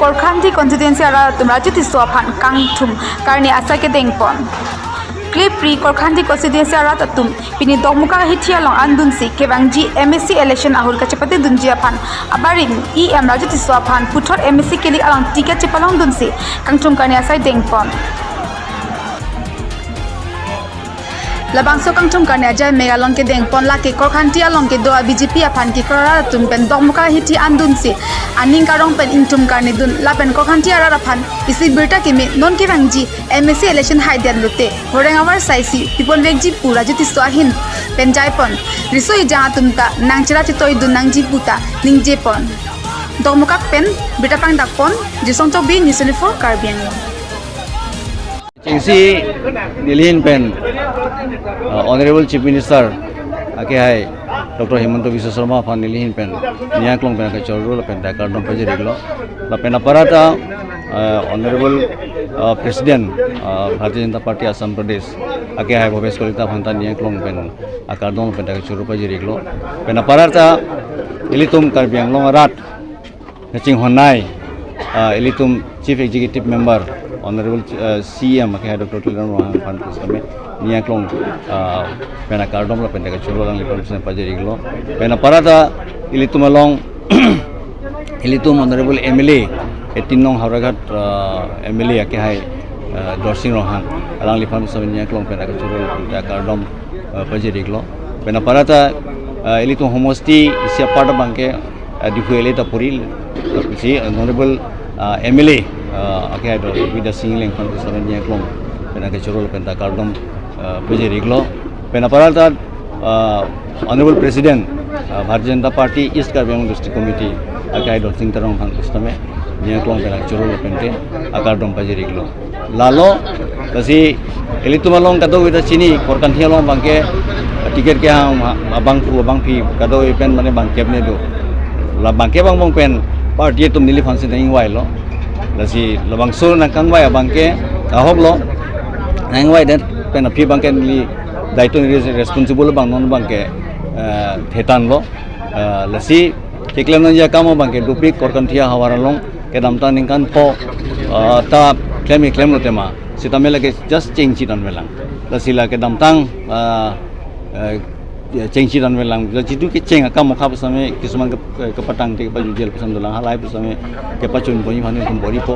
Korkhanti constituency ara tumraji tiswa phan kangthum karni asa ke dengpon clip pre Korkhanti constituency ara tatum pini dogmuka hitia long andun si kebangji MSC election ahul kachapate dunjia phan abarin em raji tiswa phan puthor MSC keli alang ticket chepalong dun si kangthum karni asa dengpon labang so kangthum karni ajai megalong ke dengpon la ke Korkhanti along ke do BJP aphan ki korara tum pen dogmuka hiti andun si aning karong pen intum karni dun la pen Korkhanti ara raphan isi birta ki me non ke bangji MSC election haidian lute horeng awar saisi people vegji pura jiti swahin pen jaipon risoi jaha tumta nangchira chitoi dun nangji puta ningje pon dogmuka pen birta pang dakpon jisong to bi nisoni for karbiang Chingsi Nilhin Pen Honorable Chief Minister Ake Hai Dr. Himanta Biswa Sharma Fan Nilhin Pen Niaklong Pen Ka Chorro Pen Ta Kardom Paje Reglo La Pen Aparata Honorable President Bharatiya Janata Party Assam Pradesh Ake Hai Bhopesh Kalita Phanta Niaklong Pen Akardom Pen Ta Ka Chorro Paje Reglo Pen Aparata Ilitum Karbiang Long Rat Ching Honai Ilitum Chief Executive Member Honorable CM Ake Hai Dr. Tilan Rohan Fan Kusame Niaklong Pena Kardom La Pena Ka Chorro Lang Lipon Sen Paje Reglo Pen Aparata Ilitum along Ilitum Honorable MLA Etinong Hauragat MLA Ake Hai Dorsing Rohan Alang Lipon Sen Niaklong Pena Ka Chorro La Kardom Paje Reglo Pen Aparata Ilitum Homosti Isia Pada Bangke Difuele Tapuril Si Honorable MLA Ake Hai Vida Singling Fan Kusame Niaklong Pena Ka Chorro La Pena Kardom Paje Reglo Pen Aparata Honorable President Bharatiya Janata Party East Karbiang District Committee Ake Hai Dorsing Tarong Fan Kusame Niaklong Pena Ka Chorro La Pente Akardom Paje Reglo Lalo kasi Elitumalong kado kita sini Korkhanti along bangke tiket ke abang pi kado pen mane bangke ne do la bangke bang pen party tum nili fansi nang wai lo lasi labang sur nang kang wai bangke ahok lo nang wai den pen api bangke nili daito ni responsible bang non bangke thetan lo lasi tiklem nang ya kamo bangke dupi Korkhanti hawaralong ke damta ningkan po ta claim lo tema sita mela ke just change dan melang lasila ke damtang change dan melang jadi tu ke ceng akam mukha pesame kisuman ke patang te pa jujel pesan dolang halai pesame ke pacun boni phane tum bori po